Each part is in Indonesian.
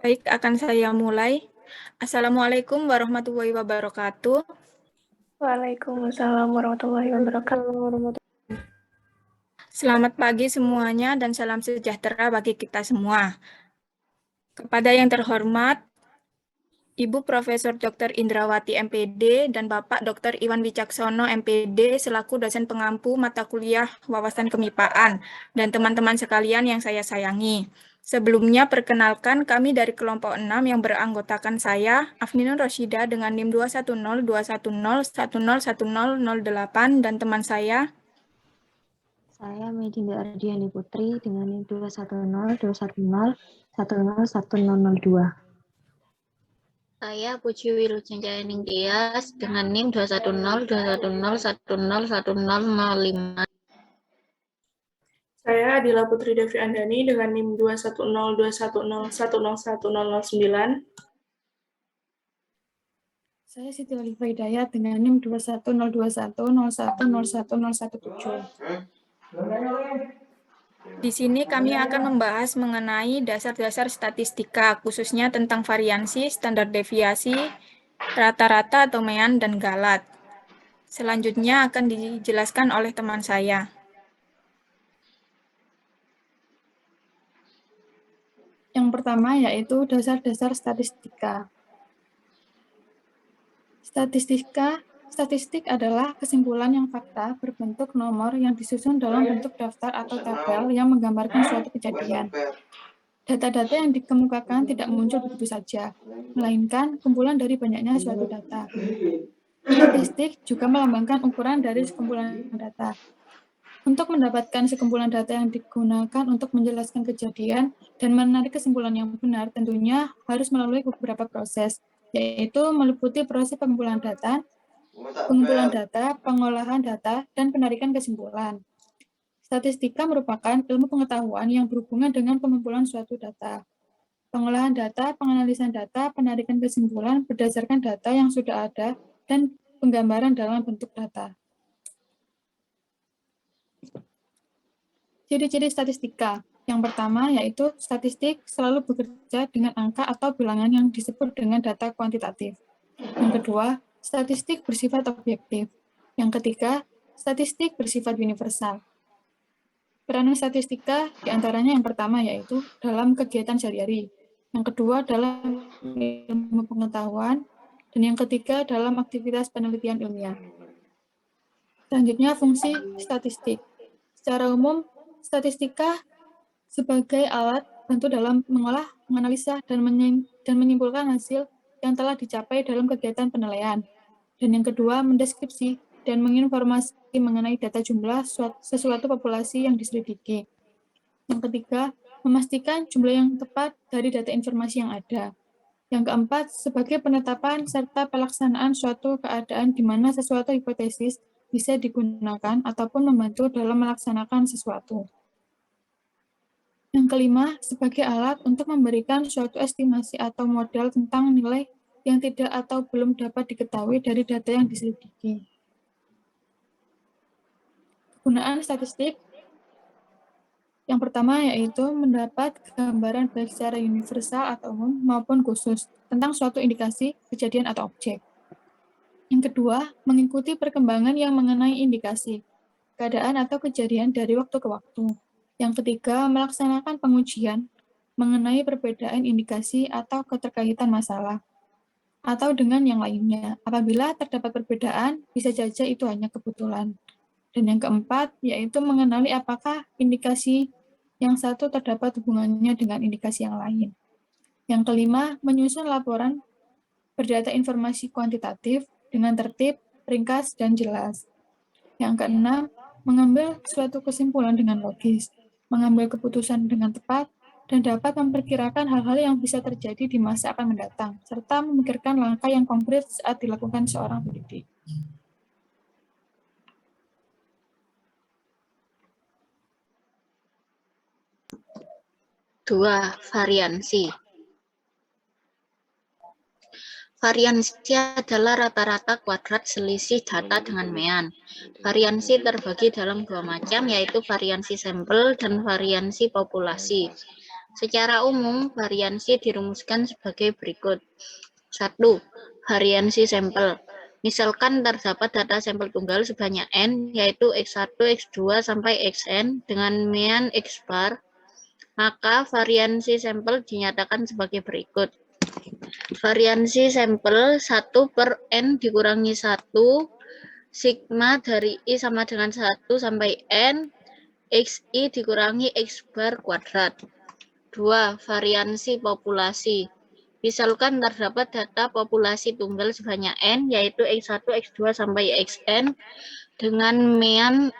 Baik, akan saya mulai. Assalamualaikum warahmatullahi wabarakatuh. Waalaikumsalam warahmatullahi wabarakatuh. Selamat pagi semuanya dan salam sejahtera bagi kita semua. Kepada yang terhormat, Ibu Profesor Dr. Indrawati MPD dan Bapak Dr. Iwan Wicaksono MPD selaku dosen pengampu mata kuliah wawasan kemipaan dan teman-teman sekalian yang saya sayangi. Sebelumnya perkenalkan kami dari kelompok 6 yang beranggotakan saya, Afninur Rosyida dengan NIM 21021010108 dan teman saya. Saya Medinda Ardiani Putri dengan NIM 21021010102. Saya Puji Wilujeng Ningtyas dengan NIM 21021010105. Saya Adila Putri Devi Andani dengan NIM 21021010109. Saya Siti Olivia Hidayat dengan NIM 2102101010117. Di sini kami akan membahas mengenai dasar-dasar statistika, khususnya tentang variansi, standar deviasi, rata-rata atau mean, dan galat. Selanjutnya akan dijelaskan oleh teman saya. Yang pertama yaitu dasar-dasar statistika. Statistik adalah kesimpulan yang fakta berbentuk nomor yang disusun dalam bentuk daftar atau tabel yang menggambarkan suatu kejadian. Data-data yang dikemukakan tidak muncul begitu saja, melainkan kumpulan dari banyaknya suatu data. Statistik juga melambangkan ukuran dari sekumpulan data. Untuk mendapatkan sekumpulan data yang digunakan untuk menjelaskan kejadian dan menarik kesimpulan yang benar, tentunya harus melalui beberapa proses, yaitu meliputi proses pengumpulan data, pengolahan data, dan penarikan kesimpulan. Statistika merupakan ilmu pengetahuan yang berhubungan dengan pengumpulan suatu data. Pengolahan data, penganalisan data, penarikan kesimpulan berdasarkan data yang sudah ada, dan penggambaran dalam bentuk data. Ciri-ciri statistika. Yang pertama yaitu statistik selalu bekerja dengan angka atau bilangan yang disebut dengan data kuantitatif. Yang kedua, statistik bersifat objektif. Yang ketiga, statistik bersifat universal. Peranan statistika diantaranya yang pertama yaitu dalam kegiatan sehari-hari. Yang kedua dalam ilmu pengetahuan. Dan yang ketiga dalam aktivitas penelitian ilmiah. Selanjutnya fungsi statistik. Secara umum, statistika sebagai alat bantu dalam mengolah, menganalisa, dan menyimpulkan hasil yang telah dicapai dalam kegiatan penilaian. Dan yang kedua, mendeskripsi dan menginformasi mengenai data jumlah sesuatu populasi yang diselidiki. Yang ketiga, memastikan jumlah yang tepat dari data informasi yang ada. Yang keempat, sebagai penetapan serta pelaksanaan suatu keadaan di mana sesuatu hipotesis bisa digunakan ataupun membantu dalam melaksanakan sesuatu. Yang kelima, sebagai alat untuk memberikan suatu estimasi atau model tentang nilai yang tidak atau belum dapat diketahui dari data yang diselidiki. Kegunaan statistik yang pertama yaitu mendapat gambaran baik secara universal atau umum maupun khusus tentang suatu indikasi, kejadian, atau objek. Yang kedua, mengikuti perkembangan yang mengenai indikasi, keadaan atau kejadian dari waktu ke waktu. Yang ketiga, melaksanakan pengujian mengenai perbedaan indikasi atau keterkaitan masalah, atau dengan yang lainnya. Apabila terdapat perbedaan, bisa saja itu hanya kebetulan. Dan yang keempat, yaitu mengenali apakah indikasi yang satu terdapat hubungannya dengan indikasi yang lain. Yang kelima, menyusun laporan berdata informasi kuantitatif dengan tertib, ringkas, dan jelas. Yang keenam, mengambil suatu kesimpulan dengan logis, mengambil keputusan dengan tepat, dan dapat memperkirakan hal-hal yang bisa terjadi di masa akan mendatang, serta memikirkan langkah yang konkret saat dilakukan seorang pendidik. Dua, variansi. Variansi adalah rata-rata kuadrat selisih data dengan mean. Variansi terbagi dalam dua macam, yaitu variansi sampel dan variansi populasi. Secara umum, variansi dirumuskan sebagai berikut. 1. Variansi sampel. Misalkan terdapat data sampel tunggal sebanyak N, yaitu X1, X2, sampai Xn dengan mean X bar, maka variansi sampel dinyatakan sebagai berikut. Variansi sampel 1 per N dikurangi 1, sigma dari I sama dengan 1 sampai N, XI dikurangi X bar kuadrat. 2. Variansi populasi. Misalkan terdapat data populasi tunggal sebanyak N, yaitu X1, X2, sampai Xn, dengan mean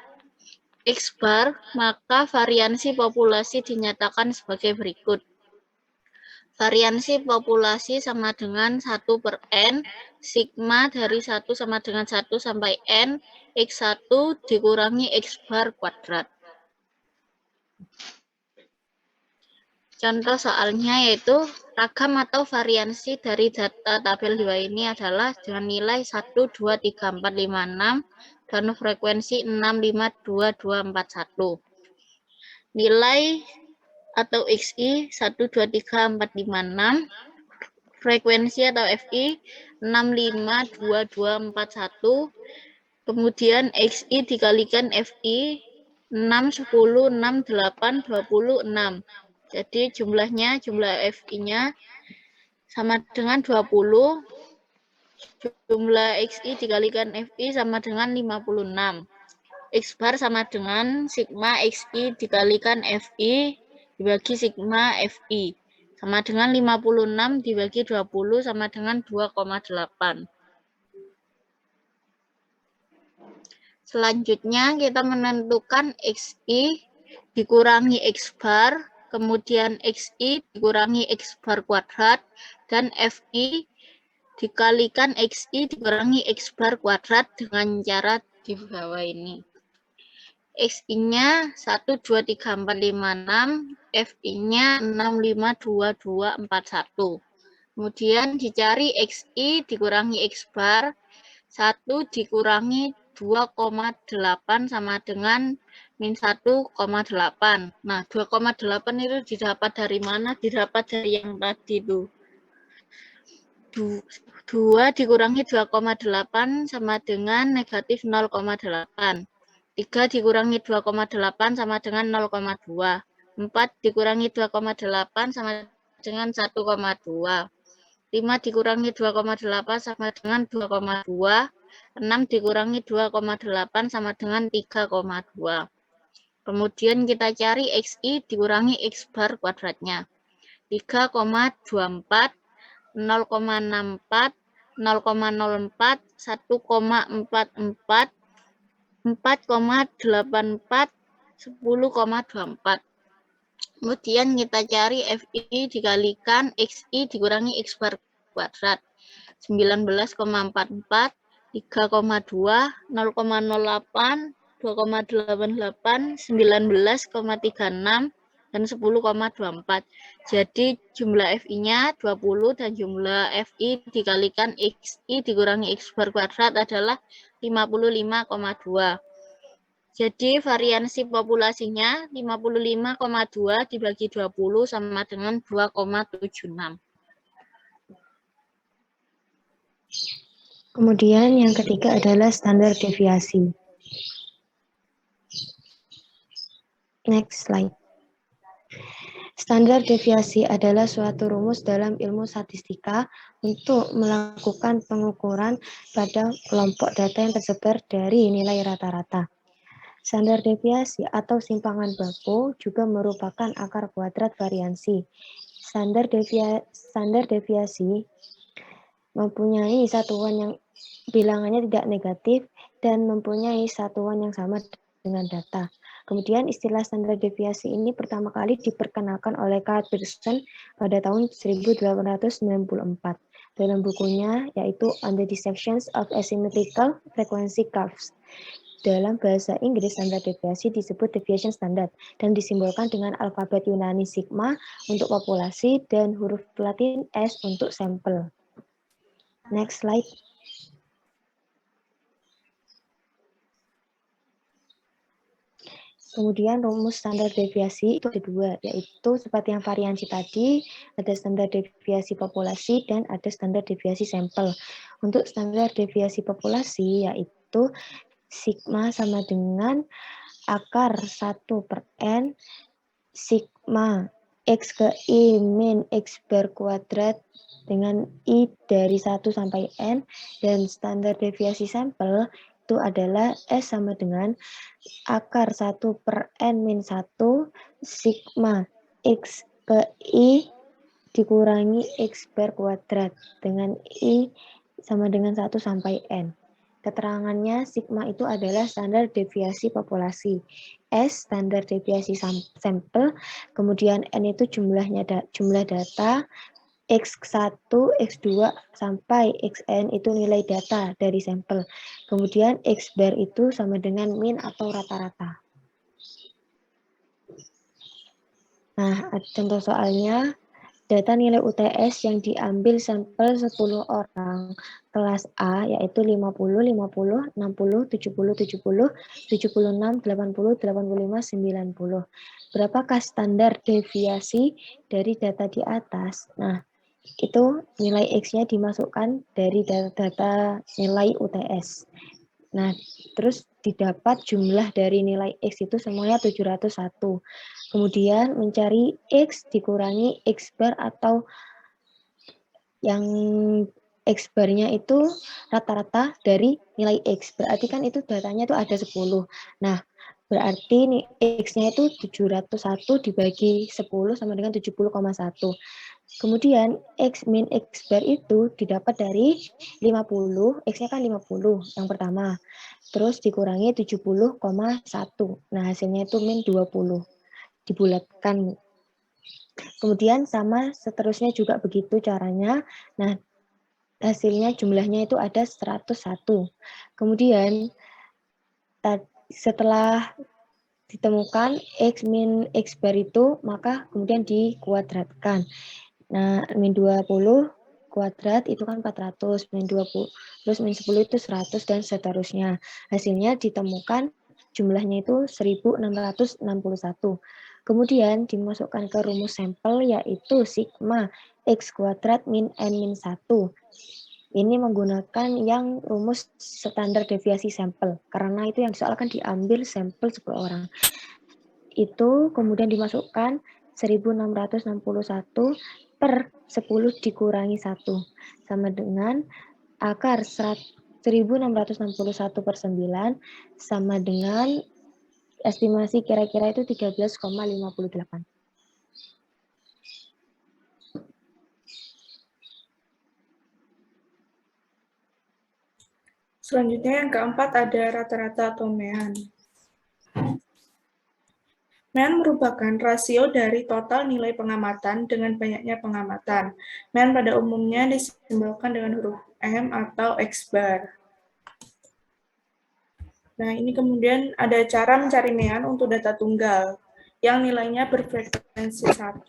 X bar, maka variansi populasi dinyatakan sebagai berikut. Variansi populasi sama dengan 1 per N, sigma dari 1 sama dengan 1 sampai N, X1 dikurangi X bar kuadrat. Contoh soalnya yaitu ragam atau variansi dari data tabel 2 ini adalah dengan nilai 1, 2, 3, 4, 5, 6 dan frekuensi 6, 5, 2, 2, 4, 1. Nilai atau XI 1, 2, 3, 4, 5, 6. Frekuensi atau FI 6, 5, 2, 2, 4, 1. Kemudian XI dikalikan FI 6, 10, 6, 8, 26. Jadi jumlah FI-nya sama dengan 20. Jumlah XI dikalikan FI sama dengan 56. X bar sama dengan sigma XI dikalikan FI dibagi sigma FI. Sama dengan 56 dibagi 20 sama dengan 2,8. Selanjutnya kita menentukan XI dikurangi X bar, kemudian XI dikurangi X bar kuadrat, dan FI dikalikan XI dikurangi X bar kuadrat dengan cara di bawah ini. XI-nya 1, 2, 3, 4, 5, 6, FI-nya 6, 5, 2, 2, 4, 1. Kemudian dicari XI dikurangi X bar, 1 dikurangi 2,8 sama dengan min 1,8. Nah, 2,8 itu didapat dari mana? Didapat dari yang tadi tuh. 2 dikurangi 2,8 sama dengan negatif 0,8. 3 dikurangi 2,8 sama dengan 0,2. 4 dikurangi 2,8 sama dengan 1,2. 5 dikurangi 2,8 sama dengan 2,2. 6 dikurangi 2,8 sama dengan 3,2. Kemudian kita cari XI dikurangi X bar kuadratnya. 3,24, 0,64, 0,04, 1,44, 4,84, 10,24. Kemudian kita cari FI dikalikan XI dikurangi X bar kuadrat. 19,44, 3,2, 0,08, 2,88, 19,36, dan 10,24. Jadi jumlah FI-nya 20 dan jumlah FI dikalikan XI dikurangi X bar kuadrat adalah 55,2. Jadi variansi populasinya 55,2 dibagi 20 sama dengan 2,76. Kemudian yang ketiga adalah standar deviasi. Next slide. Standar deviasi adalah suatu rumus dalam ilmu statistika untuk melakukan pengukuran pada kelompok data yang tersebar dari nilai rata-rata. Standar deviasi atau simpangan baku juga merupakan akar kuadrat variansi. Standar deviasi mempunyai satuan yang bilangannya tidak negatif dan mempunyai satuan yang sama dengan data. Kemudian istilah standar deviasi ini pertama kali diperkenalkan oleh Carl Pearson pada tahun 1894 dalam bukunya yaitu On the Dissections of Asymmetrical Frequency Curves. Dalam bahasa Inggris, standar deviasi disebut deviation standard dan disimbolkan dengan alfabet Yunani sigma untuk populasi dan huruf Latin S untuk sampel. Next slide. Kemudian rumus standar deviasi itu ada dua, yaitu seperti yang variansi tadi, ada standar deviasi populasi dan ada standar deviasi sampel. Untuk standar deviasi populasi yaitu sigma sama dengan akar 1/n sigma x ke i min x bar kuadrat dengan i dari 1 sampai n, dan standar deviasi sampel itu adalah S sama dengan akar 1/n min 1 sigma x ke i dikurangi x bar kuadrat dengan i sama dengan 1 sampai n. Keterangannya sigma itu adalah standar deviasi populasi, S standar deviasi sampel, kemudian n itu jumlah data, X1, X2, sampai Xn itu nilai data dari sampel. Kemudian X bar itu sama dengan min atau rata-rata. Nah, contoh soalnya, data nilai UTS yang diambil sampel 10 orang kelas A, yaitu 50, 50, 60, 70, 70, 76, 80, 85, 90. Berapakah standar deviasi dari data di atas? Nah, itu nilai X-nya dimasukkan dari data nilai UTS. Nah, terus didapat jumlah dari nilai X itu semuanya 701. Kemudian mencari X dikurangi X bar atau yang X barnya itu rata-rata dari nilai X. Berarti kan itu datanya itu ada 10. Nah, berarti nih X-nya itu 701 dibagi 10 sama dengan 70,1. Kemudian X min X bar itu didapat dari 50, X-nya kan 50 yang pertama. Terus dikurangi 70,1. Nah, hasilnya itu min 20. Dibulatkan. Kemudian sama seterusnya juga begitu caranya. Nah, hasilnya jumlahnya itu ada 101. Kemudian setelah ditemukan X min X bar itu, maka kemudian dikuadratkan. Nah, min 20 kuadrat itu kan 400, min 20, terus min 10 itu 100, dan seterusnya. Hasilnya ditemukan jumlahnya itu 1661. Kemudian dimasukkan ke rumus sampel, yaitu sigma X kuadrat min N min 1. Ini menggunakan yang rumus standar deviasi sampel, karena itu yang disoalkan diambil sampel 10 orang. Itu kemudian dimasukkan 1661 per 10 dikurangi 1 sama dengan akar 1661 per 9 sama dengan estimasi kira-kira itu 13,58. Selanjutnya yang keempat ada rata-rata atau mean. Mean merupakan rasio dari total nilai pengamatan dengan banyaknya pengamatan. Mean pada umumnya disimbolkan dengan huruf M atau X bar. Nah, ini kemudian ada cara mencari mean untuk data tunggal yang nilainya berfrekuensi 1.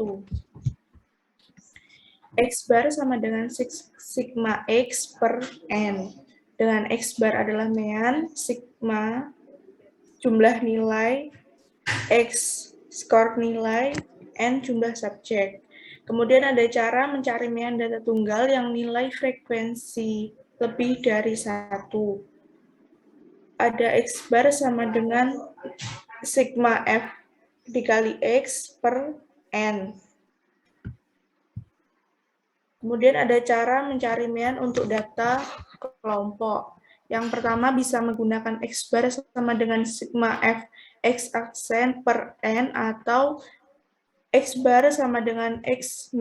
X bar sama dengan sigma X per N. Dengan X bar adalah mean, sigma jumlah nilai, X skor nilai, N jumlah subjek. Kemudian ada cara mencari mean data tunggal yang nilai frekuensi lebih dari 1. Ada X bar sama dengan sigma F dikali X per N. Kemudian ada cara mencari mean untuk data kelompok. Yang pertama bisa menggunakan X bar sama dengan sigma F X aksen per N atau X bar sama dengan X0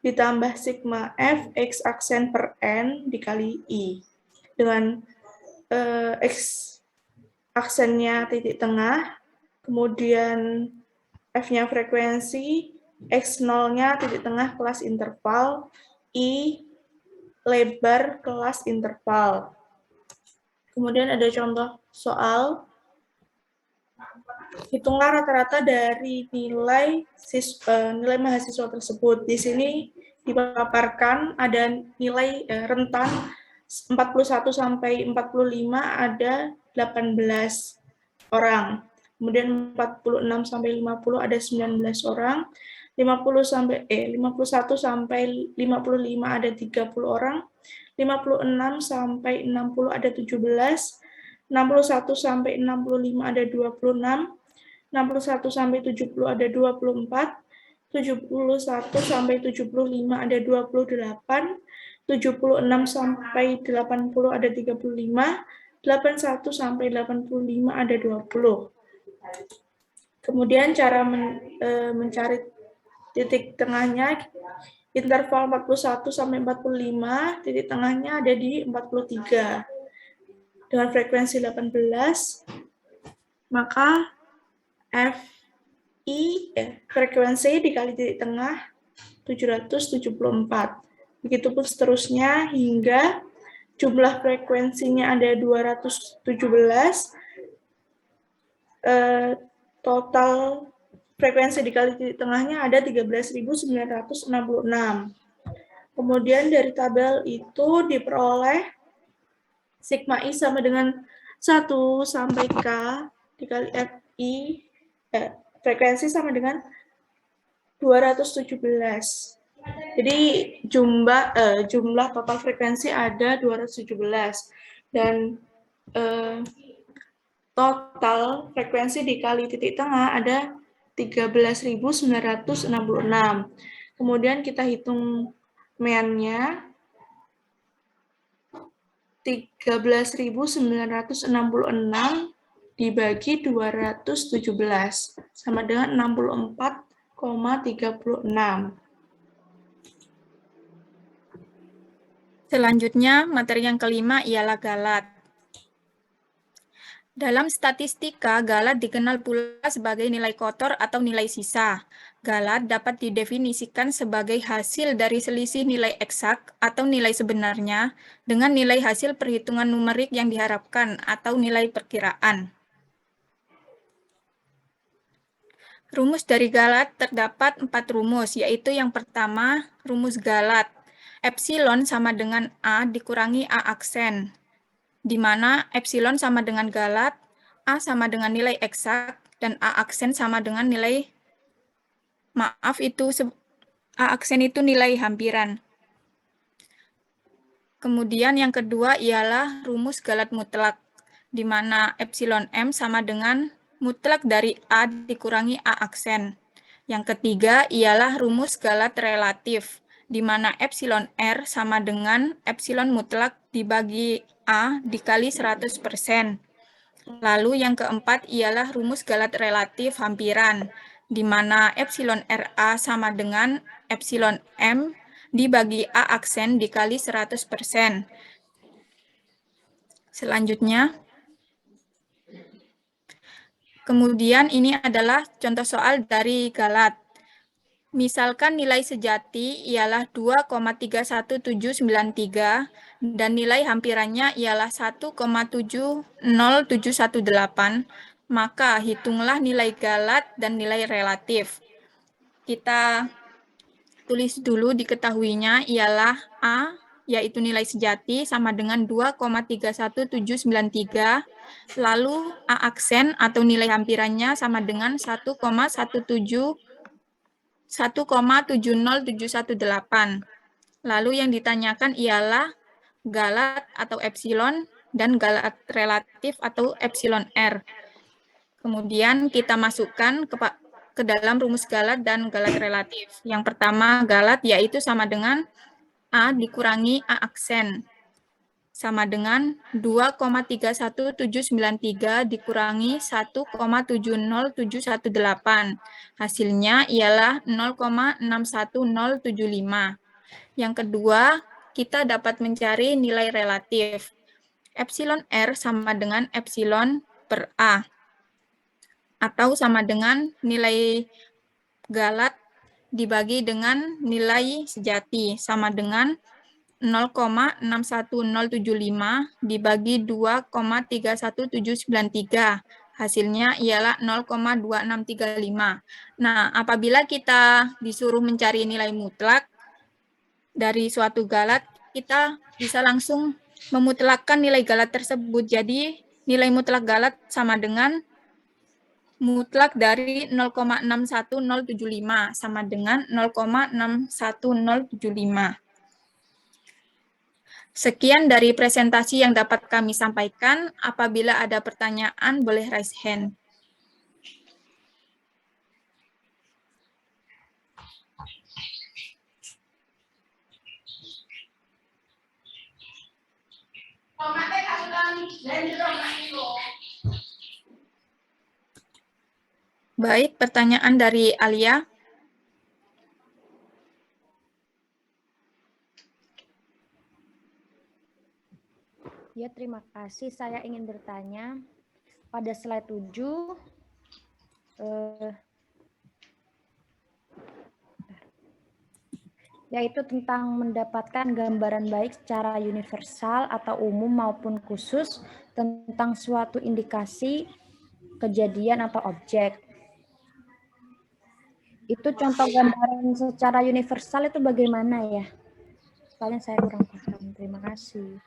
ditambah sigma F X aksen per N dikali I. Dengan X aksennya titik tengah, kemudian F-nya frekuensi, X0-nya titik tengah kelas interval, I lebar kelas interval. Kemudian ada contoh soal, hitunglah rata-rata dari nilai mahasiswa tersebut. Di sini dipaparkan ada nilai rentan 41 sampai 45 ada 18 orang. Kemudian 46 sampai 50 ada 19 orang. 51 sampai 55 ada 30 orang. 56 sampai 60 ada 17. 61 sampai 65 ada 26. 61 sampai 70 ada 24. 71 sampai 75 ada 28. 76 sampai 80 ada 35. 81 sampai 85 ada 20. Kemudian cara mencari titik tengahnya, interval 41 sampai 45, titik tengahnya ada di 43. Dengan frekuensi 18, maka frekuensi dikali titik tengah 774. Begitupun seterusnya hingga jumlah frekuensinya ada 217, total frekuensi dikali titik tengahnya ada 13.966. Kemudian dari tabel itu diperoleh sigma I sama dengan 1 sampai K dikali FI, frekuensi sama dengan 217. Jadi jumlah total frekuensi ada 217 dan total frekuensi dikali titik tengah ada 13.966. Kemudian kita hitung mean-nya 13.966 dibagi 217 sama dengan 64,36. Selanjutnya, materi yang kelima ialah galat. Dalam statistika, galat dikenal pula sebagai nilai kotor atau nilai sisa. Galat dapat didefinisikan sebagai hasil dari selisih nilai eksak atau nilai sebenarnya dengan nilai hasil perhitungan numerik yang diharapkan atau nilai perkiraan. Rumus dari galat terdapat 4 rumus, yaitu yang pertama, rumus galat. Epsilon sama dengan A dikurangi A aksen, di mana epsilon sama dengan galat, A sama dengan nilai eksak, dan A aksen sama dengan nilai, A aksen itu nilai hampiran. Kemudian yang kedua ialah rumus galat mutlak, di mana epsilon M sama dengan mutlak dari A dikurangi A aksen. Yang ketiga ialah rumus galat relatif, di mana epsilon R sama dengan epsilon mutlak dibagi A dikali 100%. Lalu yang keempat ialah rumus galat relatif hampiran, di mana epsilon RA sama dengan epsilon M dibagi A aksen dikali 100%. Selanjutnya, kemudian ini adalah contoh soal dari galat. Misalkan nilai sejati ialah 2,31793 dan nilai hampirannya ialah 1,70718, maka hitunglah nilai galat dan nilai relatif. Kita tulis dulu diketahuinya ialah A, yaitu nilai sejati sama dengan 2,31793, lalu A aksen atau nilai hampirannya sama dengan 1,70718. Lalu yang ditanyakan ialah galat atau epsilon dan galat relatif atau epsilon R. Kemudian kita masukkan ke dalam rumus galat dan galat relatif. Yang pertama galat yaitu sama dengan A dikurangi A aksen, sama dengan 2,31793 dikurangi 1,70718. Hasilnya ialah 0,61075. Yang kedua, kita dapat mencari nilai relatif. Epsilon R sama dengan epsilon per A, atau sama dengan nilai galat dibagi dengan nilai sejati, sama dengan 0,61075 dibagi 2,31793. Hasilnya ialah 0,2635. Nah, apabila kita disuruh mencari nilai mutlak dari suatu galat, kita bisa langsung memutlakkan nilai galat tersebut. Jadi, nilai mutlak galat sama dengan mutlak dari 0,61075 sama dengan 0,61075. Sekian dari presentasi yang dapat kami sampaikan. Apabila ada pertanyaan, boleh raise hand. Baik, pertanyaan dari Alia. Ya, terima kasih. Saya ingin bertanya pada slide 7, yaitu tentang mendapatkan gambaran baik secara universal atau umum maupun khusus tentang suatu indikasi, kejadian, atau objek. Itu contoh gambaran secara universal itu bagaimana ya? Soalnya saya kurang paham. Terima kasih.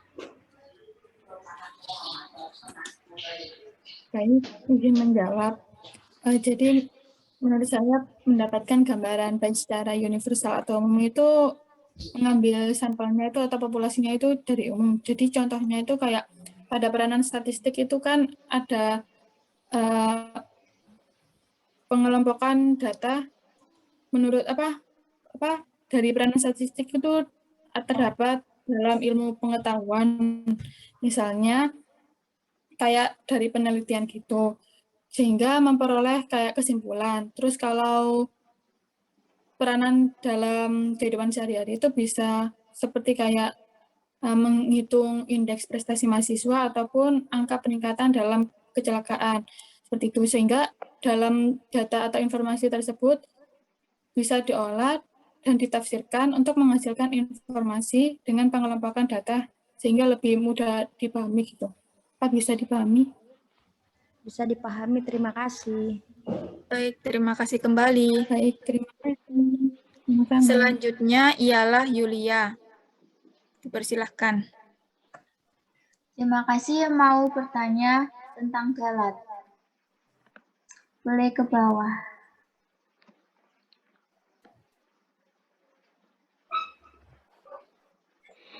Baik, izin menjawab. Jadi menurut saya mendapatkan gambaran baik secara universal atau umum itu mengambil sampelnya itu atau populasinya itu dari umum. Jadi contohnya itu kayak pada peranan statistik itu kan ada pengelompokan data menurut dari peranan statistik itu terdapat dalam ilmu pengetahuan, misalnya kayak dari penelitian gitu, sehingga memperoleh kayak kesimpulan. Terus kalau peranan dalam kehidupan sehari-hari itu bisa seperti kayak menghitung indeks prestasi mahasiswa ataupun angka peningkatan dalam kecelakaan, seperti itu. Sehingga dalam data atau informasi tersebut bisa diolah dan ditafsirkan untuk menghasilkan informasi dengan pengelompokan data sehingga lebih mudah dipahami gitu. Apa bisa dipahami? Bisa dipahami, terima kasih. Baik, terima kasih kembali. Baik, terima kasih. Sama-sama. Selanjutnya ialah Yulia. Dipersilahkan. Terima kasih, mau bertanya tentang galat. Boleh ke bawah.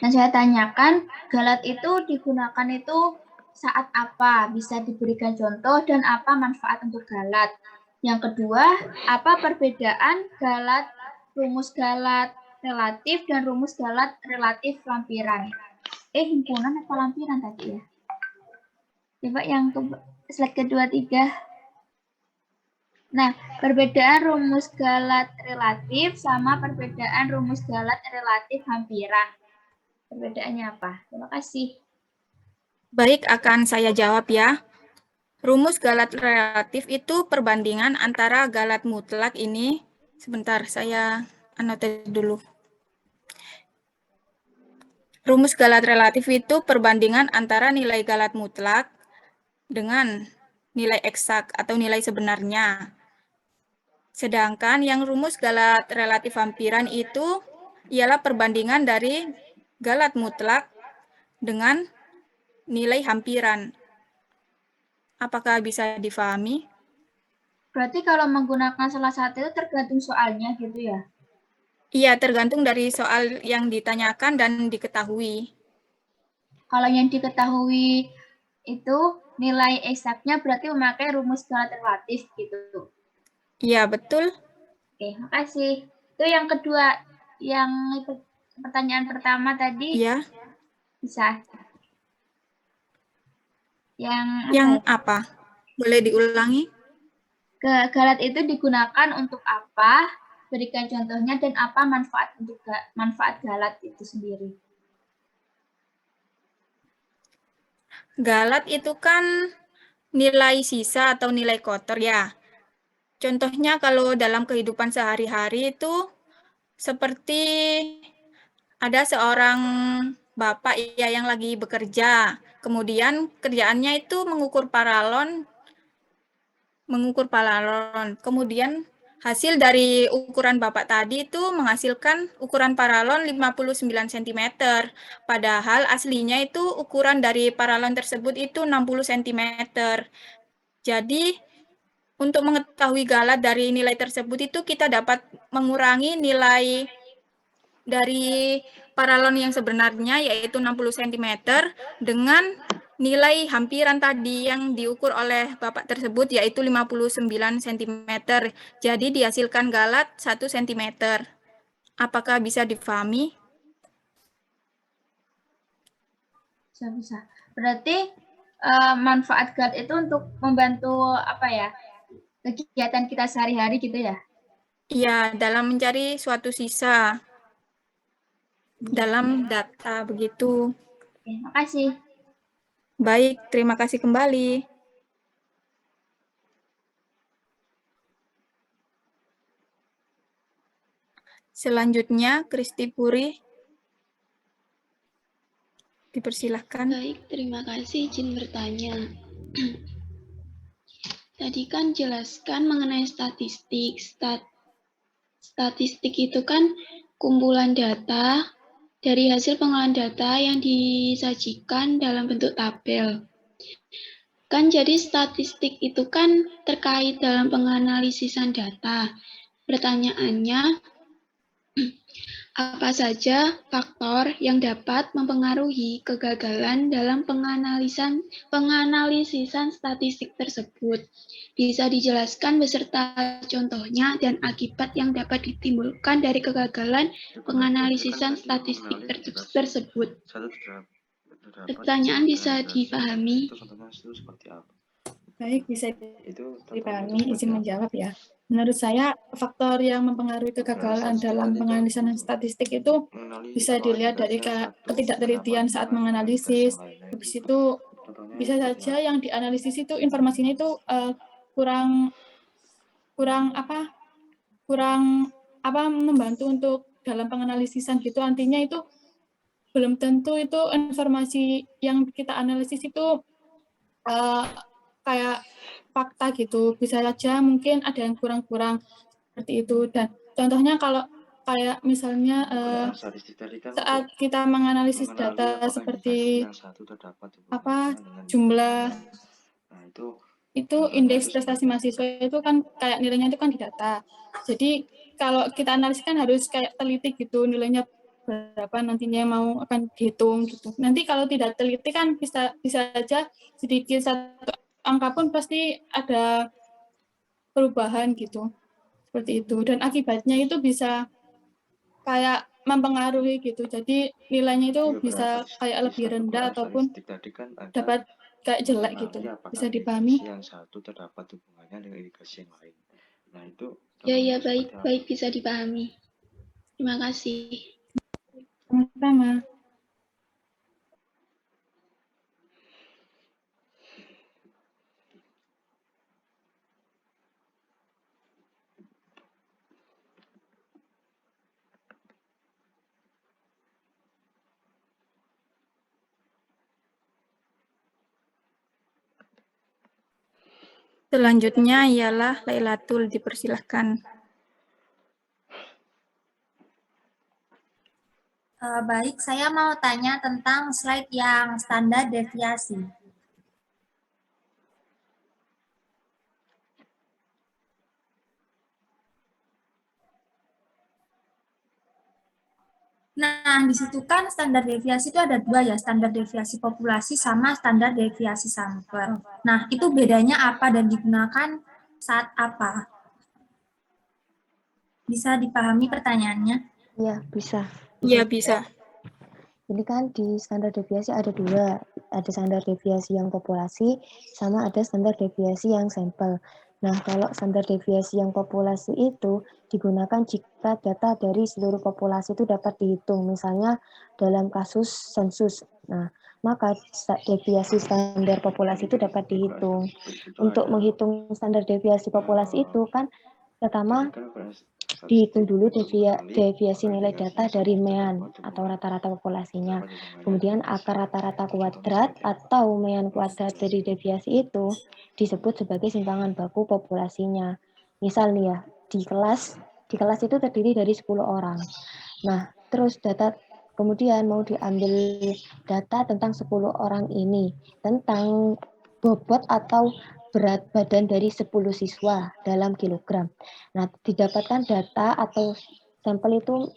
Nah, saya tanyakan, galat itu digunakan itu saat apa? Bisa diberikan contoh dan apa manfaat untuk galat? Yang kedua, apa perbedaan galat, rumus galat relatif dan rumus galat relatif lampiran? Himpunan apa lampiran tadi ya? Coba yang slide kedua, 3. Nah, perbedaan rumus galat relatif sama perbedaan rumus galat relatif hampiran. Perbedaannya apa? Terima kasih. Baik, akan saya jawab ya. Rumus galat relatif itu perbandingan antara galat mutlak ini. Sebentar, saya annotate dulu. Rumus galat relatif itu perbandingan antara nilai galat mutlak dengan nilai eksak atau nilai sebenarnya. Sedangkan yang rumus galat relatif hampiran itu ialah perbandingan dari galat mutlak dengan nilai hampiran. Apakah bisa difahami? Berarti kalau menggunakan salah satu itu tergantung soalnya gitu ya? Iya, tergantung dari soal yang ditanyakan dan diketahui. Kalau yang diketahui itu nilai eksaknya berarti memakai rumus galat relatif gitu. Iya, betul. Oke, makasih. Itu yang kedua, yang pertanyaan pertama tadi Iya. bisa. Yang apa? Boleh diulangi? Galat itu digunakan untuk apa? Berikan contohnya dan apa manfaat galat itu sendiri. Galat itu kan nilai sisa atau nilai kotor ya. Contohnya kalau dalam kehidupan sehari-hari itu seperti ada seorang bapak ya yang lagi bekerja. Kemudian kerjaannya itu mengukur paralon. Kemudian hasil dari ukuran bapak tadi itu menghasilkan ukuran paralon 59 cm. Padahal aslinya itu ukuran dari paralon tersebut itu 60 cm. Jadi Untuk mengetahui galat dari nilai tersebut itu kita dapat mengurangi nilai dari paralon yang sebenarnya yaitu 60 cm dengan nilai hampiran tadi yang diukur oleh Bapak tersebut yaitu 59 cm. Jadi dihasilkan galat 1 cm. Apakah bisa difahami? Bisa. Berarti manfaat GAT itu untuk membantu apa ya? Kegiatan kita sehari-hari gitu ya? Iya, dalam mencari suatu sisa dalam data begitu. Oke, makasih. Baik, terima kasih kembali. Selanjutnya, Kristi Puri. Dipersilahkan. Baik, terima kasih izin bertanya. Tadi kan jelaskan mengenai statistik. Statistik itu kan kumpulan data dari hasil pengolahan data yang disajikan dalam bentuk tabel. Kan jadi statistik itu kan terkait dalam penganalisisan data. Pertanyaannya, apa saja faktor yang dapat mempengaruhi kegagalan dalam penganalisisan statistik tersebut? Bisa dijelaskan beserta contohnya dan akibat yang dapat ditimbulkan dari kegagalan penganalisisan statistik tersebut. Pertanyaan bisa dipahami? Baik, bisa dipahami, izin menjawab ya. Menurut saya, faktor yang mempengaruhi kegagalan dalam penganalisan statistik itu bisa dilihat dari ketidaktelitian saat menganalisis. Habis itu bisa saja yang dianalisis itu informasinya itu kurang membantu untuk dalam penganalisisan gitu. Artinya itu belum tentu itu informasi yang kita analisis itu kayak fakta gitu, bisa saja mungkin ada yang kurang-kurang seperti itu. Dan contohnya kalau kayak misalnya saat kita menganalisis data seperti jumlah itu indeks prestasi mahasiswa itu kan kayak nilainya itu kan di data. Jadi kalau kita analisis kan harus kayak teliti gitu nilainya berapa nantinya mau akan dihitung gitu. Nanti kalau tidak teliti kan bisa saja sedikit satu angka pun pasti ada perubahan gitu, seperti itu. Dan akibatnya itu bisa kayak mempengaruhi gitu. Jadi nilainya itu bisa kayak lebih rendah ataupun dapat kayak jelek gitu. Bisa dipahami? Ya, baik bisa dipahami. Terima kasih. Sama-sama. Selanjutnya ialah Lailatul, dipersilahkan. Baik, saya mau tanya tentang slide yang standar deviasi. Nah, di situ kan standar deviasi itu ada dua ya, standar deviasi populasi sama standar deviasi sampel. Nah, itu bedanya apa dan digunakan saat apa? Bisa dipahami pertanyaannya? Iya, bisa. Iya, bisa. Jadi kan di standar deviasi ada dua, ada standar deviasi yang populasi, sama ada standar deviasi yang sampel. Nah, kalau standar deviasi yang populasi itu digunakan jika data dari seluruh populasi itu dapat dihitung, misalnya dalam kasus sensus. Nah, maka deviasi standar populasi itu dapat dihitung. Untuk menghitung standar deviasi populasi itu kan pertama dihitung dulu deviasi nilai data dari mean atau rata-rata populasinya. Kemudian akar rata-rata kuadrat atau mean kuadrat dari deviasi itu disebut sebagai simpangan baku populasinya. Misal nih ya, di kelas itu terdiri dari 10 orang. Nah, terus kemudian mau diambil data tentang 10 orang ini, tentang bobot atau berat badan dari 10 siswa dalam kilogram. Nah, didapatkan data atau sampel itu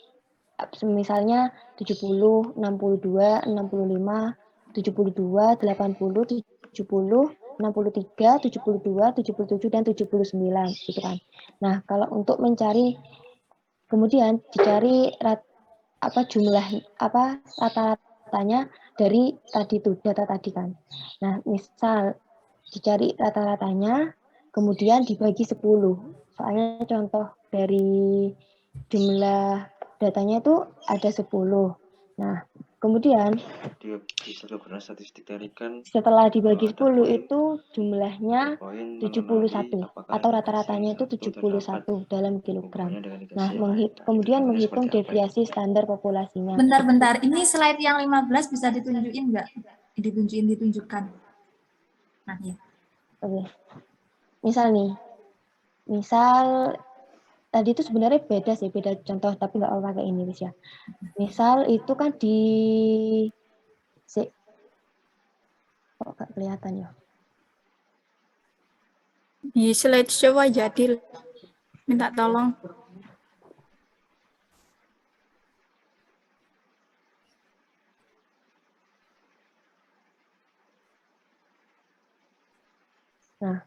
misalnya 70, 62, 65, 72, 80, 70, 63, 72, 77, dan 79 gitu kan. Nah, kalau untuk mencari kemudian dicari jumlah rata-ratanya dari tadi tuh data tadi kan. Nah, misal dicari rata-ratanya kemudian dibagi 10. Soalnya contoh dari jumlah datanya itu ada 10. Nah, kemudian Bisa ukuran statistik tadi kan setelah dibagi kalau 10 ada poin, itu jumlahnya poin 71 apakah atau hasil rata-ratanya itu satu 71 dalam kilogram. hubungannya dengan dikasih Nah, yang lain. kemudian Itu menghitung seperti apa itu? deviasi standar populasinya. Bentar-bentar, ini slide yang 15 bisa ditunjukin nggak? Ditunjukkan. Nah, ya. Oke. Misal tadi itu sebenarnya beda contoh, tapi nggak apa pakai ini ya. Misal itu kan kok nggak kelihatan ya? Di slideshow aja, Dil. Minta tolong. Nah,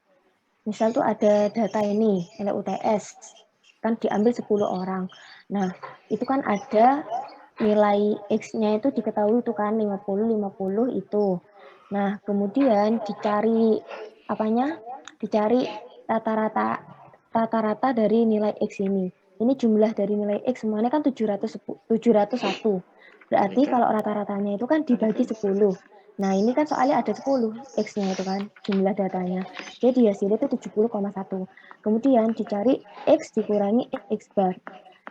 misal tuh ada data ini, nilai UTS, kan diambil 10 orang. Nah, itu kan ada nilai X-nya itu diketahui itu kan 50 itu. Nah, kemudian dicari Dicari rata-rata dari nilai X ini. Ini jumlah dari nilai X semuanya kan 701. Berarti kalau rata-ratanya itu kan dibagi 10. Nah, ini kan soalnya ada 10 X-nya itu kan, jumlah datanya. Jadi hasilnya itu 70,1. Kemudian dicari X dikurangi X bar.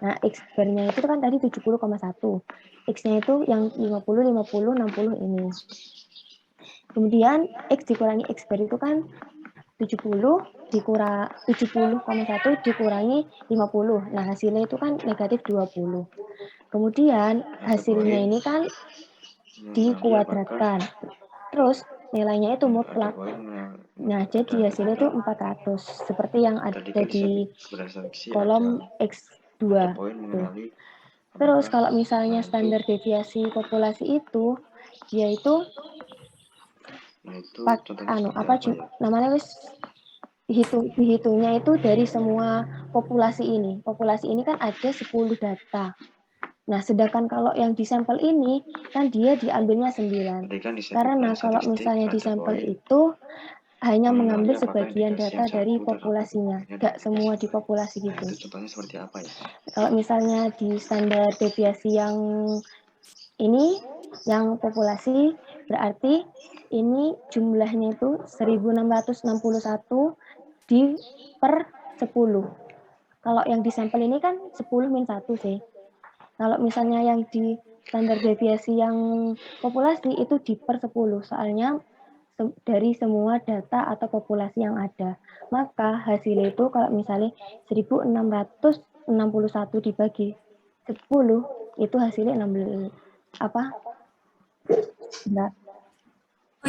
Nah, X bar-nya itu kan tadi 70,1. X-nya itu yang 50, 50, 60 ini. Kemudian X dikurangi X bar itu kan 70,1 dikurangi 50. Nah, hasilnya itu kan negatif 20. Kemudian hasilnya ini kan dikuadratkan. Terus nilainya itu mutlak. Nah, jadi hasilnya itu 400 seperti yang ada di kolom X2 tuh. Terus kalau misalnya standar deviasi populasi itu dia itu namanya dihitungnya itu dari semua populasi ini. Populasi ini kan ada 10 data. Nah, sedangkan kalau yang di sampel ini, kan dia diambilnya 9. Karena kalau misalnya di sampel itu hanya mengambil sebagian data dari populasinya, nggak semua di populasi gitu. Itu contohnya seperti apa ya? Kalau misalnya di standar deviasi yang ini, yang populasi, berarti ini jumlahnya itu 1661 per 10. Kalau yang di sampel ini kan 10 min 1 sih. Kalau misalnya yang di standar deviasi yang populasi itu di per 10, soalnya dari semua data atau populasi yang ada. Maka hasil itu kalau misalnya 1661 dibagi 10, itu hasilnya 16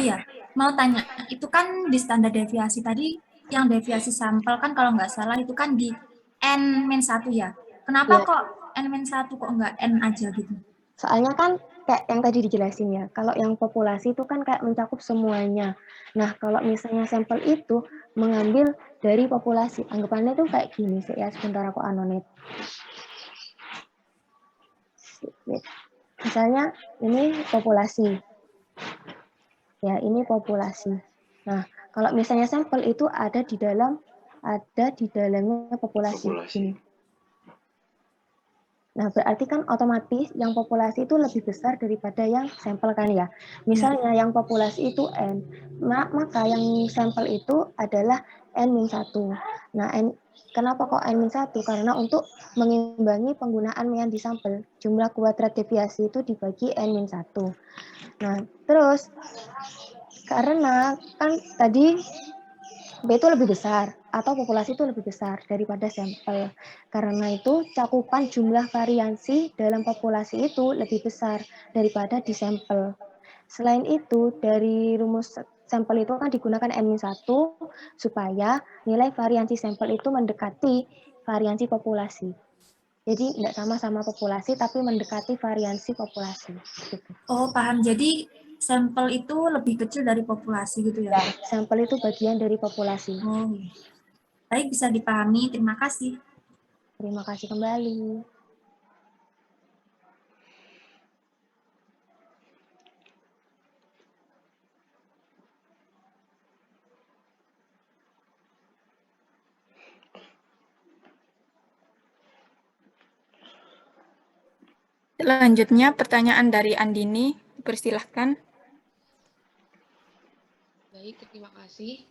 Oh ya, mau tanya, itu kan di standar deviasi tadi, yang deviasi sampel kan kalau nggak salah itu kan di N-1 ya. Kenapa kok N-1 kok nggak N aja gitu? Soalnya kan kayak yang tadi dijelasin ya, kalau yang populasi itu kan kayak mencakup semuanya. Nah, kalau misalnya sampel itu mengambil dari populasi, anggapannya tuh kayak gini sih ya, sebentar aku anonet. Misalnya ini populasi. Ya, ini populasi. Nah, kalau misalnya sampel itu ada di dalamnya populasi. Ini. Nah, berarti kan otomatis yang populasi itu lebih besar daripada yang sampel kan ya. Misalnya yang populasi itu N, maka yang sampel itu adalah N-1. Nah, kenapa kok N-1? Karena untuk mengimbangi penggunaan yang di sampel, jumlah kuadrat deviasi itu dibagi N-1. Nah, terus karena kan tadi B itu lebih besar atau populasi itu lebih besar daripada sampel. Karena itu cakupan jumlah variansi dalam populasi itu lebih besar daripada di sampel. Selain itu dari rumus sampel itu kan digunakan N-1 supaya nilai variansi sampel itu mendekati variansi populasi. Jadi tidak sama-sama populasi, tapi mendekati variansi populasi. Gitu. Oh, paham. Jadi sampel itu lebih kecil dari populasi gitu ya? Ya, sampel itu bagian dari populasi. Oh, baik, bisa dipahami. Terima kasih. Terima kasih kembali. Selanjutnya pertanyaan dari Andini, dipersilahkan. Baik, terima kasih.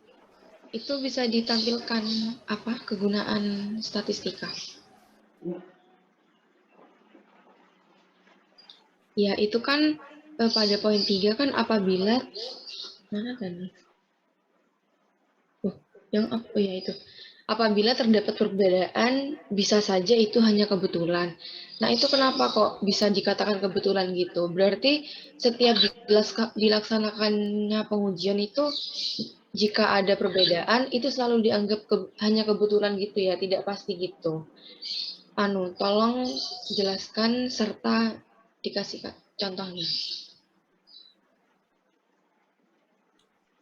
Itu bisa ditampilkan apa kegunaan statistika? Ya, itu kan pada poin 3 kan apabila mana kan? Oh ya itu. Apabila terdapat perbedaan, bisa saja itu hanya kebetulan. Nah, itu kenapa kok bisa dikatakan kebetulan gitu? Berarti setiap dilaksanakannya pengujian itu, jika ada perbedaan, itu selalu dianggap hanya kebetulan gitu ya, tidak pasti gitu. Tolong jelaskan serta dikasih contohnya.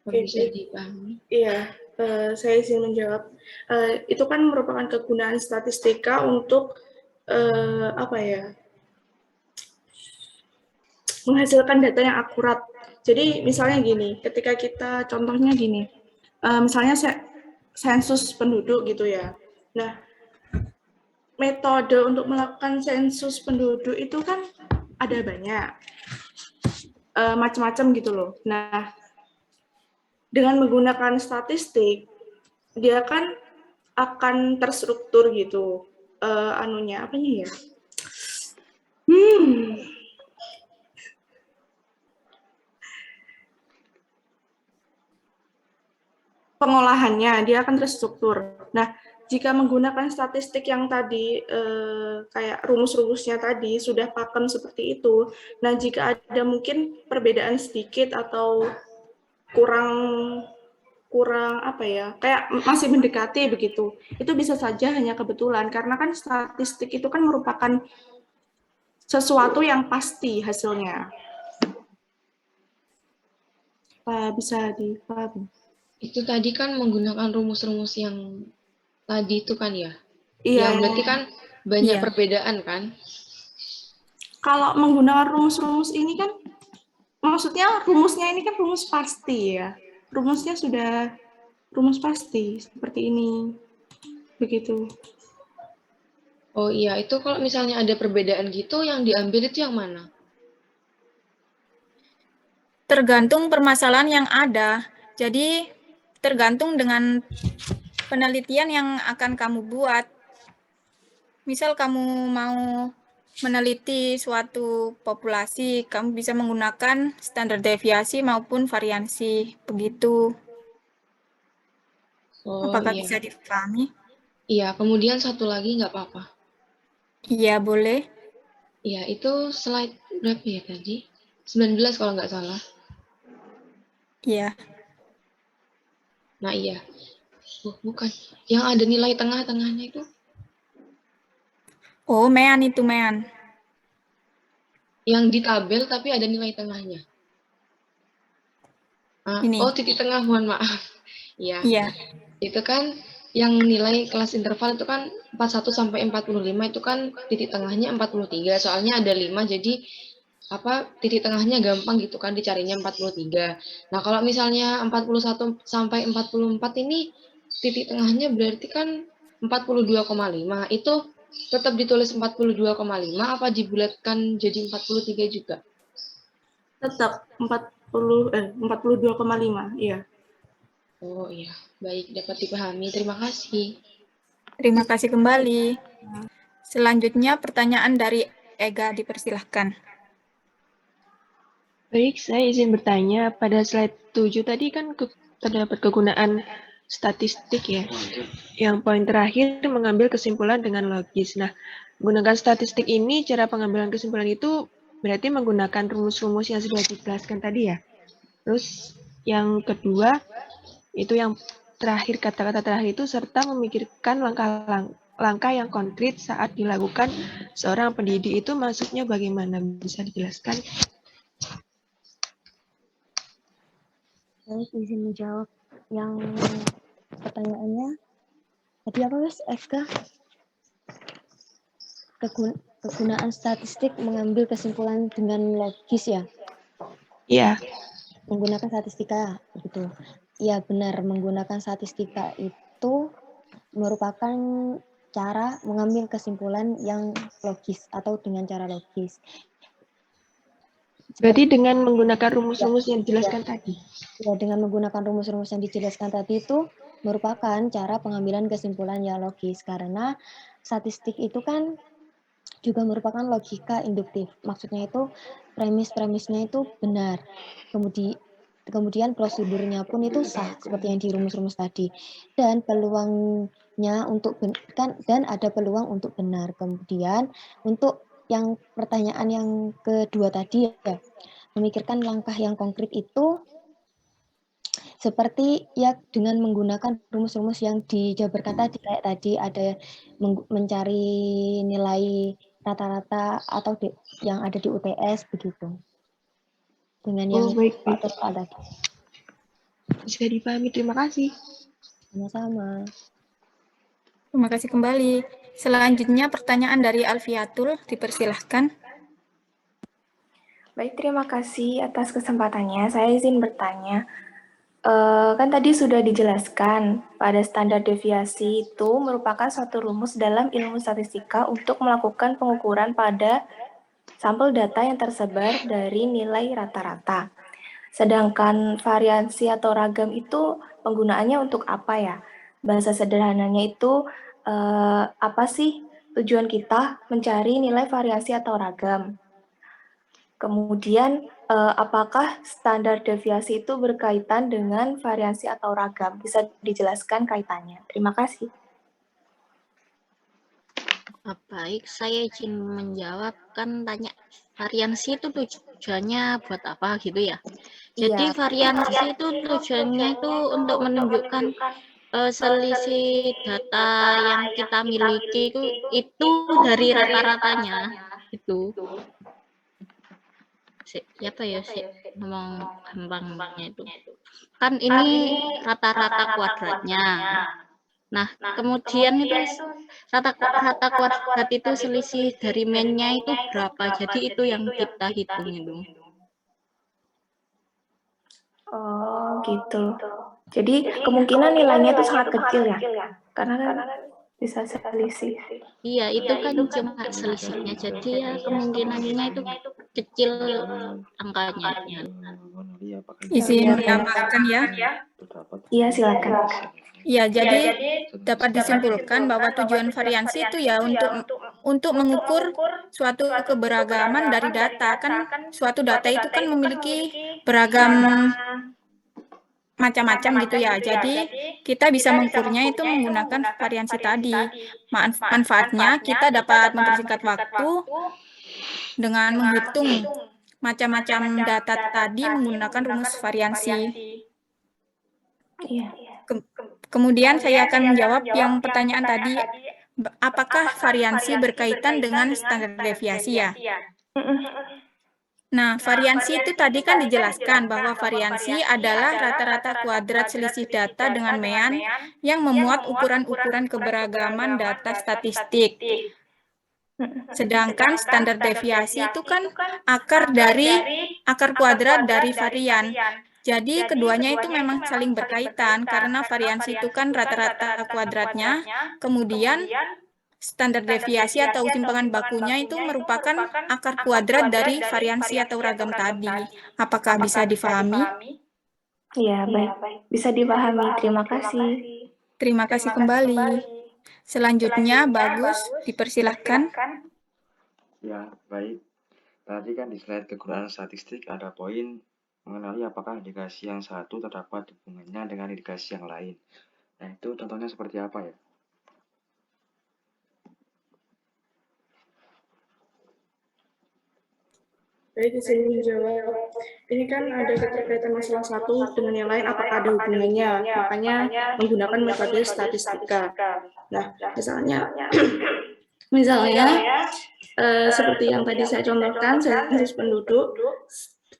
Bisa dipahami? Iya, saya izin menjawab. Itu kan merupakan kegunaan statistika untuk menghasilkan data yang akurat. Jadi misalnya gini, ketika kita contohnya gini, misalnya sensus penduduk gitu ya. Nah, metode untuk melakukan sensus penduduk itu kan ada banyak, macam-macam gitu loh. Nah, dengan menggunakan statistik, dia kan akan terstruktur gitu, apanya ya? Pengolahannya, dia akan terstruktur. Nah, jika menggunakan statistik yang tadi, kayak rumus-rumusnya tadi, sudah pakem seperti itu, nah jika ada mungkin perbedaan sedikit atau kurang kayak masih mendekati begitu, itu bisa saja hanya kebetulan, karena kan statistik itu kan merupakan sesuatu yang pasti hasilnya. Bisa dipahami? Itu tadi kan menggunakan rumus-rumus yang tadi itu kan ya? Iya. Yang berarti kan banyak perbedaan kan? Kalau menggunakan rumus-rumus ini kan, maksudnya rumusnya ini kan rumus pasti ya. Rumusnya sudah rumus pasti, seperti ini. Begitu. Oh iya, itu kalau misalnya ada perbedaan gitu, yang diambil itu yang mana? Tergantung permasalahan yang ada. Jadi tergantung dengan penelitian yang akan kamu buat. Misal kamu mau meneliti suatu populasi, kamu bisa menggunakan standar deviasi maupun variansi. Begitu. Oh Apakah iya. bisa dipahami? Iya, kemudian satu lagi nggak apa-apa. Iya, boleh. Iya, itu slide berapa ya tadi? 19 kalau nggak salah. Iya. Nah iya. Oh, bukan. Yang ada nilai tengah-tengahnya itu. Oh, mean itu mean. Yang di tabel tapi ada nilai tengahnya. Ini. Oh, titik tengah, mohon maaf. Iya. Iya. Itu kan yang nilai kelas interval itu kan 41 sampai 45 itu kan titik tengahnya 43. Soalnya ada 5 jadi titik tengahnya gampang gitu kan dicarinya 43. Nah, kalau misalnya 41 sampai 44 ini titik tengahnya berarti kan 42,5. Itu tetap ditulis 42,5 apa dibulatkan jadi 43 juga? Tetap 42,5, iya. Oh iya, baik, dapat dipahami. Terima kasih. Terima kasih kembali. Selanjutnya pertanyaan dari Ega, dipersilahkan. Baik, saya izin bertanya. Pada slide 7 tadi kan terdapat kegunaan statistik ya. Yang poin terakhir mengambil kesimpulan dengan logis. Nah, menggunakan statistik ini, cara pengambilan kesimpulan itu berarti menggunakan rumus-rumus yang sudah dijelaskan tadi ya. Terus Yang kedua, itu yang terakhir, kata-kata terakhir itu serta memikirkan langkah yang konkret saat dilakukan seorang pendidik. Itu maksudnya bagaimana? Bisa dijelaskan? Baik, izin menjawab yang pertanyaannya. Tadi apa, Mas? FK? Kegunaan statistik mengambil kesimpulan dengan logis ya? Iya. Menggunakan statistika, begitu. Ya benar, menggunakan statistika itu merupakan cara mengambil kesimpulan yang logis atau dengan cara logis. Berarti dengan menggunakan rumus-rumus yang dijelaskan tadi? Ya, dengan menggunakan rumus-rumus yang dijelaskan tadi itu merupakan cara pengambilan kesimpulan yang logis, karena statistik itu kan juga merupakan logika induktif. Maksudnya itu premis-premisnya itu benar. Kemudian prosedurnya pun itu sah seperti yang di rumus-rumus tadi. Dan peluangnya untuk dan ada peluang untuk benar. Kemudian untuk yang pertanyaan yang kedua tadi ya, memikirkan langkah yang konkret itu seperti ya dengan menggunakan rumus-rumus yang dijabarkan tadi, kayak tadi ada mencari nilai rata-rata atau yang ada di UTS begitu. Dengan yang baik. faktor tadi. Bisa dipahami, terima kasih. Sama-sama. Terima kasih kembali. Selanjutnya pertanyaan dari Alfiatul, dipersilahkan. Baik, terima kasih atas kesempatannya. Saya izin bertanya. Kan tadi sudah dijelaskan pada standar deviasi itu merupakan suatu rumus dalam ilmu statistika untuk melakukan pengukuran pada sampel data yang tersebar dari nilai rata-rata. Sedangkan variansi atau ragam itu penggunaannya untuk apa ya? Bahasa sederhananya itu apa sih tujuan kita mencari nilai variasi atau ragam? Kemudian, apakah standar deviasi itu berkaitan dengan variansi atau ragam? Bisa dijelaskan kaitannya. Terima kasih. Baik, saya izin menjawab, kan tanya variansi itu tujuannya buat apa gitu ya. Jadi variansi itu tujuannya itu untuk menunjukkan selisih data yang kita miliki itu dari rata-ratanya itu. Siapa ya sih ngomong gampangnya itu. Kan ini rata-rata kuadratnya. Nah, kemudian itu rata kuadrat itu selisih dari mean-nya itu berapa. Jadi itu yang kita hitung itu. Oh, gitu. Jadi kemungkinan nilainya itu sangat kecil ya? Karena kan bisa selisih. Iya, itu kan cuma selisihnya. Jadi ya kemungkinannya itu kecil angkanya. Izin menambahkan ya. Iya, silakan. Ya, jadi dapat disimpulkan bahwa tujuan variansi itu ya untuk mengukur suatu keberagaman dari data. Kan suatu data itu kan memiliki beragam macam-macam gitu ya. Jadi kita bisa mengukurnya itu menggunakan variansi tadi. Manfaatnya kita dapat mempersingkat waktu dengan menghitung macam-macam data tadi menggunakan rumus variansi. Kemudian saya akan menjawab yang pertanyaan tadi, apakah variansi berkaitan dengan standar deviasi ya? Nah, variansi itu tadi kan dijelaskan bahwa variansi adalah rata-rata kuadrat selisih data dengan mean yang memuat ukuran-ukuran keberagaman data statistik. Sedangkan standar deviasi itu kan akar kuadrat dari varian. Jadi keduanya itu memang saling berkaitan karena variansi itu kan rata-rata kuadratnya, kemudian standar deviasi atau simpangan bakunya itu merupakan akar kuadrat dari variansi atau ragam tadi. Apakah bisa difahami? Ya, baik. Bisa dipahami. Terima kasih. Terima kasih kembali. Selanjutnya, Bagus, dipersilahkan. Ya, baik. Tadi kan di slide kegunaan statistik ada poin mengenali apakah indikasi yang satu terdapat hubungannya dengan indikasi yang lain. Nah, itu contohnya seperti apa ya? Baik, saya menjawab. ini kan ada keterkaitan masalah satu dengan yang lain, apakah ada hubungannya? Makanya menggunakan metode statistika. Nah, misalnya seperti yang tadi saya contohkan,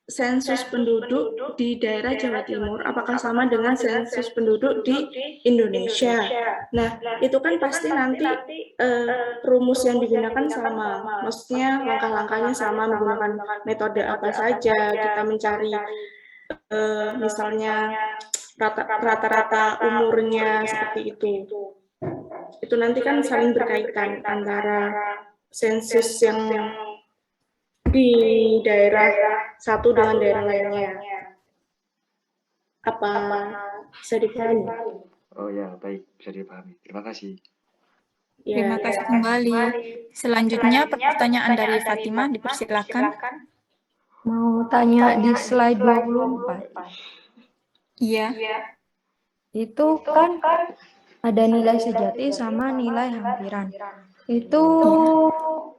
sensus penduduk di daerah Jawa Timur, apakah sama dengan sensus penduduk di Indonesia? Nah, itu kan pasti nanti rumus yang digunakan sama, maksudnya langkah-langkahnya sama, menggunakan metode apa saja, kita mencari misalnya rata-rata umurnya seperti itu. Itu nanti kan saling berkaitan antara sensus yang di daerah satu dengan daerah lainnya. Apa bisa dipahami? Oh ya, baik, bisa dipahami. Terima kasih. Terima kasih kembali. Selanjutnya pertanyaan dari Fatimah, dipersilakan. Mau tanya di slide 24. Iya. Itu kan ada nilai sejati sama nilai hampiran. Itu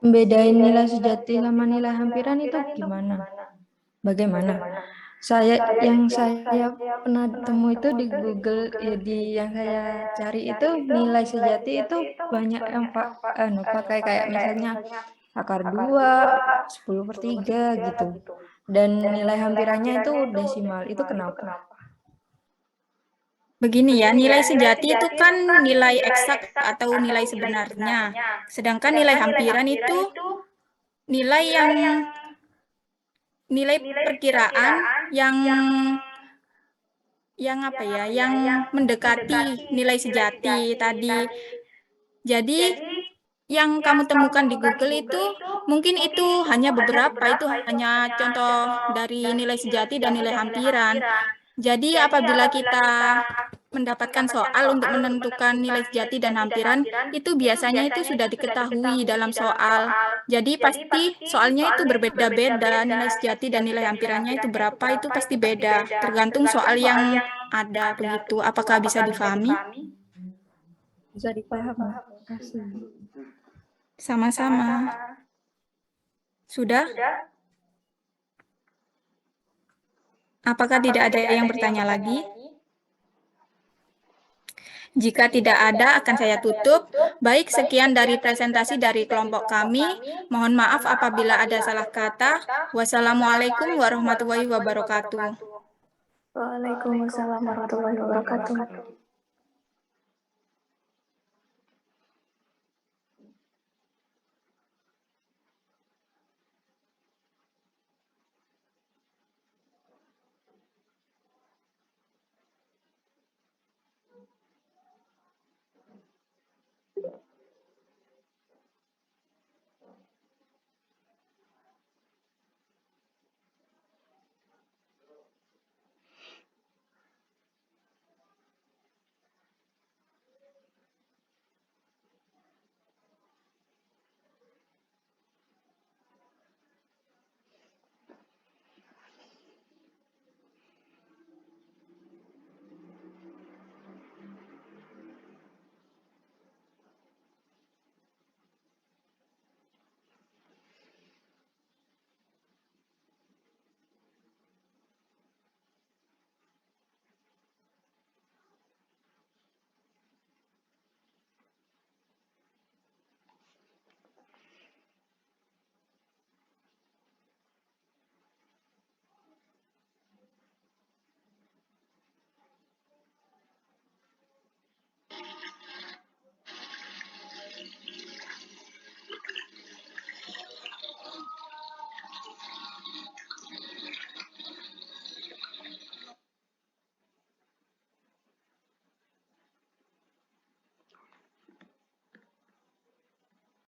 membedain nilai sejati sama nilai hampiran itu gimana? Bagaimana? Yang saya pernah temu itu di Google, yang saya cari itu nilai sejati itu banyak yang pakai kayak misalnya akar 2, 10/3 gitu. Dan nilai hampirannya itu desimal. Itu kenapa? Begini ya, nilai sejati itu kan nilai eksak atau nilai sebenarnya. Sedangkan nilai hampiran itu nilai perkiraan yang apa ya, yang mendekati nilai sejati tadi. Jadi yang kamu temukan di Google itu mungkin itu hanya beberapa, itu hanya contoh dari nilai sejati dan nilai hampiran. Jadi apabila kita mendapatkan soal untuk menentukan nilai sejati dan hampiran, itu biasanya itu sudah diketahui dalam soal. Jadi pasti soalnya itu berbeda-beda, nilai sejati dan nilai hampirannya itu berapa, itu pasti beda. Tergantung soal yang ada begitu. Apakah bisa difahami? Bisa dipahami. Kasih. Sama-sama. Sudah? Apakah tidak ada yang bertanya lagi? Jika tidak ada, akan saya tutup. Baik, sekian dari presentasi dari kelompok kami. Mohon maaf apabila ada salah kata. Wassalamualaikum warahmatullahi wabarakatuh. Waalaikumsalam warahmatullahi wabarakatuh.